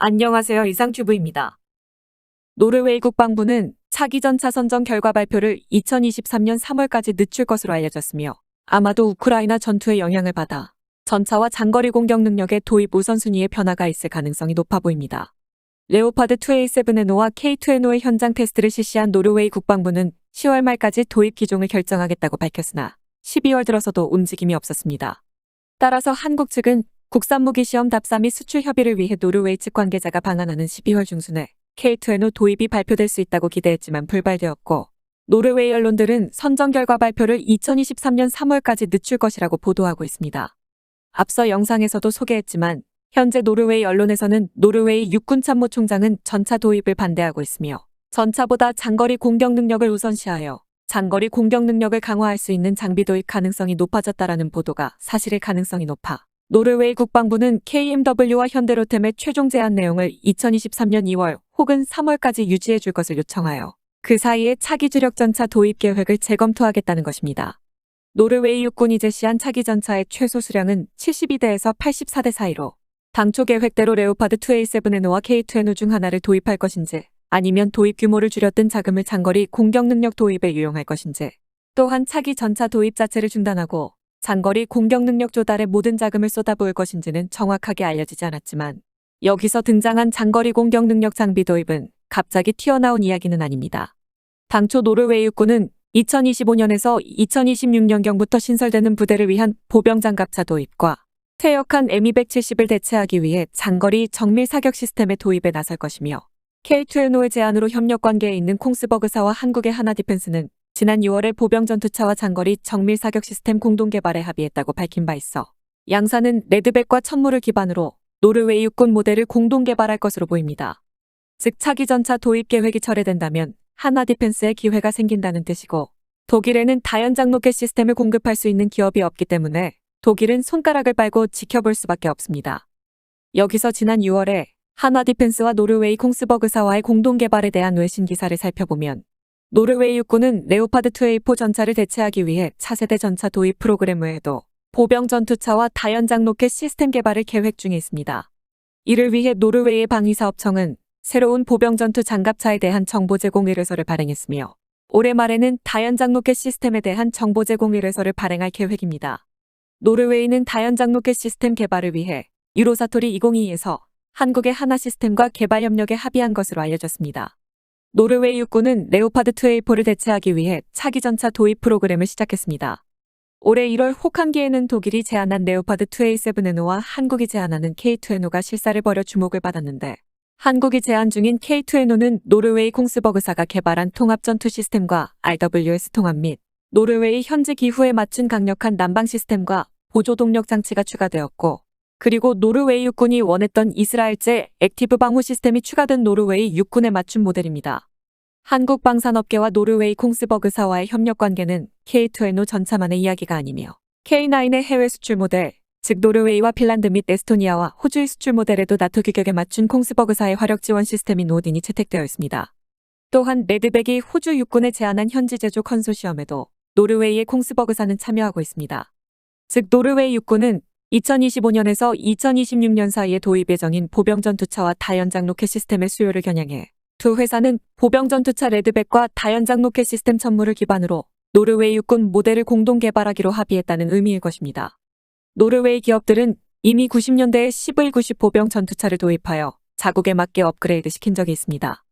안녕하세요. 이상튜브입니다. 노르웨이 국방부는 차기 전차 선정 결과 발표를 2023년 3월까지 늦출 것으로 알려졌으며 아마도 우크라이나 전투의 영향을 받아 전차와 장거리 공격 능력의 도입 우선순위에 변화가 있을 가능성이 높아 보입니다. 레오파드 2A7N오와 K2N오의 현장 테스트를 실시한 노르웨이 국방부는 10월 말까지 도입 기종을 결정하겠다고 밝혔으나 12월 들어서도 움직임이 없었습니다. 따라서 한국 측은 국산 무기 시험 답사 및 수출 협의를 위해 노르웨이 측 관계자가 방한하는 12월 중순에 K2N오 도입이 발표될 수 있다고 기대했지만 불발되었고, 노르웨이 언론들은 선정 결과 발표를 2023년 3월까지 늦출 것이라고 보도하고 있습니다. 앞서 영상에서도 소개했지만 현재 노르웨이 언론에서는 노르웨이 육군참모총장은 전차 도입을 반대하고 있으며 전차보다 장거리 공격 능력을 우선시하여 장거리 공격 능력을 강화할 수 있는 장비 도입 가능성이 높아졌다라는 보도가 사실일 가능성이 높아 노르웨이 국방부는 KMW와 현대로템의 최종 제안 내용을 2023년 2월 혹은 3월까지 유지해 줄 것을 요청하여 그 사이에 차기 주력 전차 도입 계획을 재검토하겠다는 것입니다. 노르웨이 육군이 제시한 차기 전차의 최소 수량은 72대에서 84대 사이로 당초 계획대로 레오파드 2A7N오와 K2N오 중 하나를 도입할 것인지 아니면 도입 규모를 줄였든 자금을 장거리 공격 능력 도입에 유용할 것인지, 또한 차기 전차 도입 자체를 중단하고 장거리 공격 능력 조달에 모든 자금을 쏟아부을 것인지는 정확하게 알려지지 않았지만 여기서 등장한 장거리 공격 능력 장비 도입은 갑자기 튀어나온 이야기는 아닙니다. 당초 노르웨이 육군은 2025년에서 2026년경부터 신설되는 부대를 위한 보병 장갑차 도입과 퇴역한 M270을 대체하기 위해 장거리 정밀 사격 시스템의 도입에 나설 것이며, K2N오의 제안으로 협력 관계에 있는 콩스버그사와 한국의 하나디펜스는 지난 6월에 보병 전투차와 장거리 정밀 사격 시스템 공동 개발에 합의했다고 밝힌 바 있어 양사는 레드백과 천무를 기반으로 노르웨이 육군 모델을 공동 개발할 것으로 보입니다. 즉 차기 전차 도입 계획이 철회된다면 하나디펜스에 기회가 생긴다는 뜻이고, 독일에는 다연장 로켓 시스템을 공급할 수 있는 기업이 없기 때문에 독일은 손가락을 빨고 지켜볼 수밖에 없습니다. 여기서 지난 6월에 하나디펜스와 노르웨이 콩스버그사와의 공동 개발에 대한 외신 기사를 살펴보면 노르웨이 육군은 레오파드 2A4 전차를 대체하기 위해 차세대 전차 도입 프로그램 외에도 보병 전투차와 다연장 로켓 시스템 개발을 계획 중에 있습니다. 이를 위해 노르웨이의 방위사업청은 새로운 보병 전투 장갑차에 대한 정보 제공 의뢰서를 발행했으며 올해 말에는 다연장 로켓 시스템에 대한 정보 제공 의뢰서를 발행할 계획입니다. 노르웨이는 다연장 로켓 시스템 개발을 위해 유로사토리 2022에서 한국의 하나시스템과 개발 협력에 합의한 것으로 알려졌습니다. 노르웨이 육군은 레오파드 2A4를 대체하기 위해 차기 전차 도입 프로그램을 시작했습니다. 올해 1월 혹한기에는 독일이 제안한 레오파드 2A7N오와 한국이 제안하는 K2N오가 실사를 벌여 주목을 받았는데, 한국이 제안 중인 K2N오는 노르웨이 콩스버그사가 개발한 통합 전투 시스템과 RWS 통합 및 노르웨이 현지 기후에 맞춘 강력한 난방 시스템과 보조 동력 장치가 추가되었고, 그리고 노르웨이 육군이 원했던 이스라엘제 액티브 방호 시스템이 추가된 노르웨이 육군에 맞춘 모델입니다. 한국 방산업계와 노르웨이 콩스버그사와의 협력 관계는 K2N오 전차만의 이야기가 아니며 K9의 해외 수출 모델, 즉 노르웨이와 핀란드 및 에스토니아와 호주의 수출 모델에도 나토 규격에 맞춘 콩스버그사의 화력 지원 시스템인 오딘이 채택되어 있습니다. 또한 레드백이 호주 육군에 제안한 현지 제조 컨소시엄에도 노르웨이의 콩스버그사는 참여하고 있습니다. 즉 노르웨이 육군은 2025년에서 2026년 사이에 도입 예정인 보병 전투차와 다연장 로켓 시스템의 수요를 겨냥해 두 회사는 보병 전투차 레드백과 다연장 로켓 시스템 천무를 기반으로 노르웨이 육군 모델을 공동 개발하기로 합의했다는 의미일 것입니다. 노르웨이 기업들은 이미 90년대에 CV-90 보병 전투차를 도입하여 자국에 맞게 업그레이드 시킨 적이 있습니다.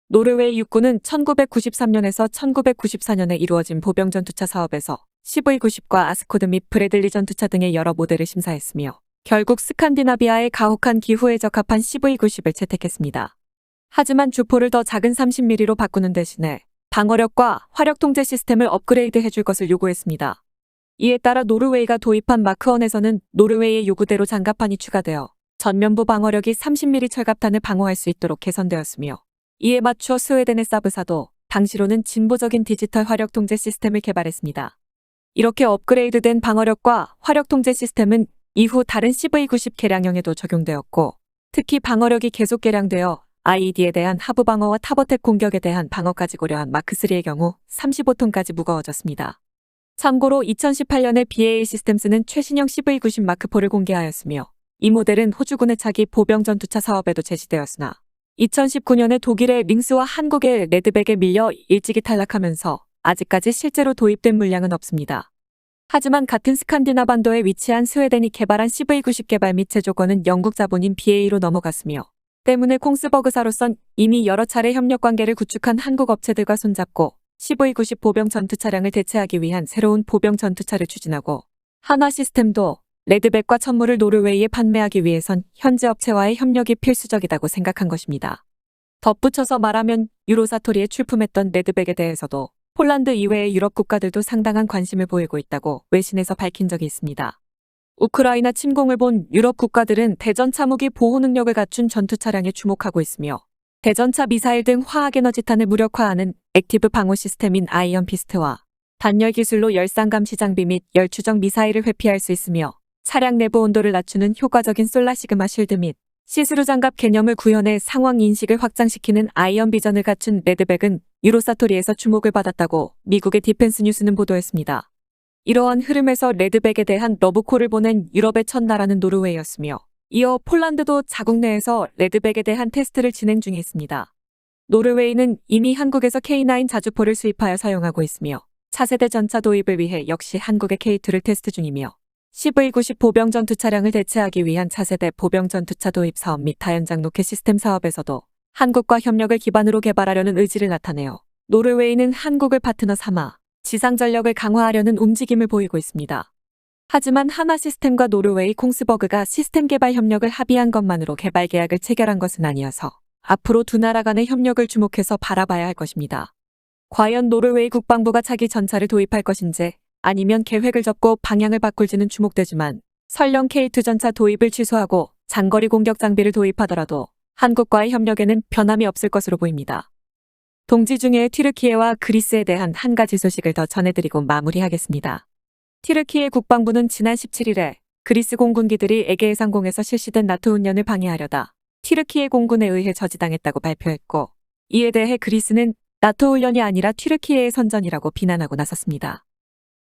노르웨이 육군은 1993년에서 1994년에 이루어진 보병 전투차 사업에서 CV-90과 아스코드 및 브래들리 전투차 등의 여러 모델을 심사했으며 결국 스칸디나비아의 가혹한 기후에 적합한 CV-90을 채택했습니다. 하지만 주포를 더 작은 30mm로 바꾸는 대신에 방어력과 화력 통제 시스템을 업그레이드 해줄 것을 요구했습니다. 이에 따라 노르웨이가 도입한 마크1에서는 노르웨이의 요구대로 장갑판이 추가되어 전면부 방어력이 30mm 철갑탄을 방어할 수 있도록 개선되었으며, 이에 맞추어 스웨덴의 사브사도 당시로는 진보적인 디지털 화력 통제 시스템을 개발했습니다. 이렇게 업그레이드된 방어력과 화력 통제 시스템은 이후 다른 CV-90 개량형에도 적용되었고, 특히 방어력이 계속 개량되어 IED에 대한 하부 방어와 타버텍 공격에 대한 방어까지 고려한 마크3의 경우 35톤까지 무거워졌습니다. 참고로 2018년에 BAE 시스템스는 최신형 CV-90 마크4를 공개하였으며 이 모델은 호주군의 차기 보병 전투차 사업에도 제시되었으나 2019년에 독일의 링스와 한국의 레드백에 밀려 일찍이 탈락하면서 아직까지 실제로 도입된 물량은 없습니다. 하지만 같은 스칸디나반도에 위치한 스웨덴이 개발한 CV90 개발 및 제조권은 영국 자본인 BA로 넘어갔으며 때문에 콩스버그사로선 이미 여러 차례 협력 관계를 구축한 한국 업체들과 손잡고 CV90 보병 전투 차량을 대체하기 위한 새로운 보병 전투차를 추진하고 한화 시스템도 레드백과 천물을 노르웨이에 판매하기 위해선 현지 업체와의 협력이 필수적이라고 생각한 것입니다. 덧붙여서 말하면 유로사토리에 출품했던 레드백에 대해서도 폴란드 이외의 유럽 국가들도 상당한 관심을 보이고 있다고 외신에서 밝힌 적이 있습니다. 우크라이나 침공을 본 유럽 국가들은 대전차 무기 보호 능력을 갖춘 전투 차량에 주목하고 있으며 대전차 미사일 등 화학에너지탄을 무력화하는 액티브 방호 시스템인 아이언 피스트와 단열 기술로 열상 감시 장비 및 열 추적 미사일을 회피할 수 있으며 차량 내부 온도를 낮추는 효과적인 솔라 시그마 실드 및 시스루 장갑 개념을 구현해 상황 인식을 확장시키는 아이언 비전을 갖춘 레드백은 유로사토리에서 주목을 받았다고 미국의 디펜스 뉴스는 보도했습니다. 이러한 흐름에서 레드백에 대한 러브콜을 보낸 유럽의 첫 나라는 노르웨이였으며 이어 폴란드도 자국 내에서 레드백에 대한 테스트를 진행 중에 있습니다. 노르웨이는 이미 한국에서 K9 자주포를 수입하여 사용하고 있으며 차세대 전차 도입을 위해 역시 한국의 K2를 테스트 중이며 CV90 보병 전투 차량을 대체하기 위한 차세대 보병 전투차 도입 사업 및 다연장 로켓 시스템 사업에서도 한국과 협력을 기반으로 개발하려는 의지를 나타내어 노르웨이는 한국을 파트너 삼아 지상 전력을 강화하려는 움직임을 보이고 있습니다. 하지만 한화 시스템과 노르웨이 콩스버그가 시스템 개발 협력을 합의한 것만으로 개발 계약을 체결한 것은 아니어서 앞으로 두 나라 간의 협력을 주목해서 바라봐야 할 것입니다. 과연 노르웨이 국방부가 차기 전차를 도입할 것인지 아니면 계획을 접고 방향을 바꿀지는 주목되지만 설령 K2 전차 도입을 취소하고 장거리 공격 장비를 도입하더라도 한국과의 협력에는 변함이 없을 것으로 보입니다. 동지 중에 튀르키예와 그리스에 대한 한 가지 소식을 더 전해드리고 마무리하겠습니다. 튀르키예 국방부는 지난 17일에 그리스 공군기들이 에게해 상공에서 실시된 나토 훈련을 방해하려다 튀르키예 공군에 의해 저지당했다고 발표했고 이에 대해 그리스는 나토 훈련이 아니라 튀르키예의 선전이라고 비난하고 나섰습니다.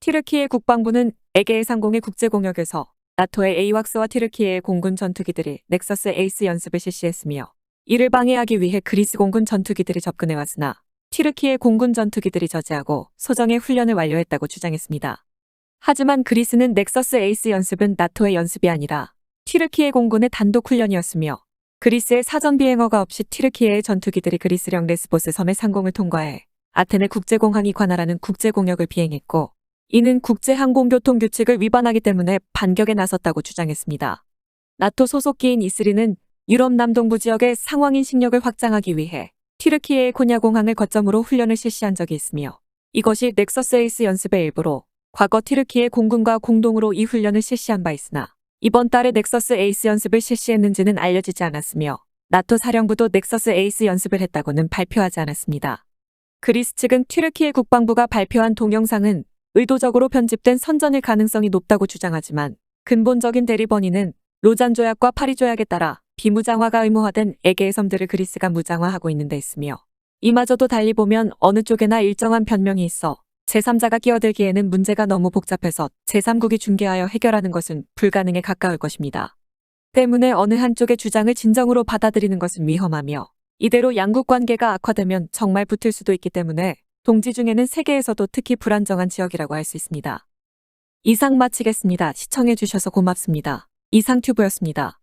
튀르키예 국방부는 에게해 상공의 국제공역에서 나토의 에이왁스와 튀르키예의 공군 전투기들이 넥서스 에이스 연습을 실시했으며 이를 방해하기 위해 그리스 공군 전투기들이 접근해왔으나 튀르키예 공군 전투기들이 저지하고 소정의 훈련을 완료했다고 주장했습니다. 하지만 그리스는 넥서스 에이스 연습은 나토의 연습이 아니라 튀르키예 공군의 단독 훈련이었으며 그리스의 사전 비행허가 없이 튀르키예의 전투기들이 그리스령 레스보스 섬의 상공을 통과해 아테네 국제공항이 관할하는 국제공역을 비행했고 이는 국제항공교통 규칙을 위반하기 때문에 반격에 나섰다고 주장했습니다. 나토 소속기인 이스리는 유럽 남동부 지역의 상황 인식력을 확장하기 위해 튀르키예의 코냐 공항을 거점으로 훈련을 실시한 적이 있으며 이것이 넥서스 에이스 연습의 일부로 과거 튀르키예 공군과 공동으로 이 훈련을 실시한 바 있으나 이번 달에 넥서스 에이스 연습을 실시했는지는 알려지지 않았으며 나토 사령부도 넥서스 에이스 연습을 했다고는 발표하지 않았습니다. 그리스 측은 튀르키예 국방부가 발표한 동영상은 의도적으로 편집된 선전일 가능성이 높다고 주장하지만 근본적인 대리번위는 로잔 조약과 파리 조약에 따라 비무장화가 의무화된 에게해 섬들을 그리스가 무장화하고 있는 데 있으며 이마저도 달리 보면 어느 쪽에나 일정한 변명이 있어 제3자가 끼어들기에는 문제가 너무 복잡해서 제3국이 중개하여 해결하는 것은 불가능에 가까울 것입니다. 때문에 어느 한쪽의 주장을 진정으로 받아들이는 것은 위험하며 이대로 양국 관계가 악화되면 정말 붙을 수도 있기 때문에 동지 중에는 세계에서도 특히 불안정한 지역이라고 할 수 있습니다. 이상 마치겠습니다. 시청해주셔서 고맙습니다. 이상튜브였습니다.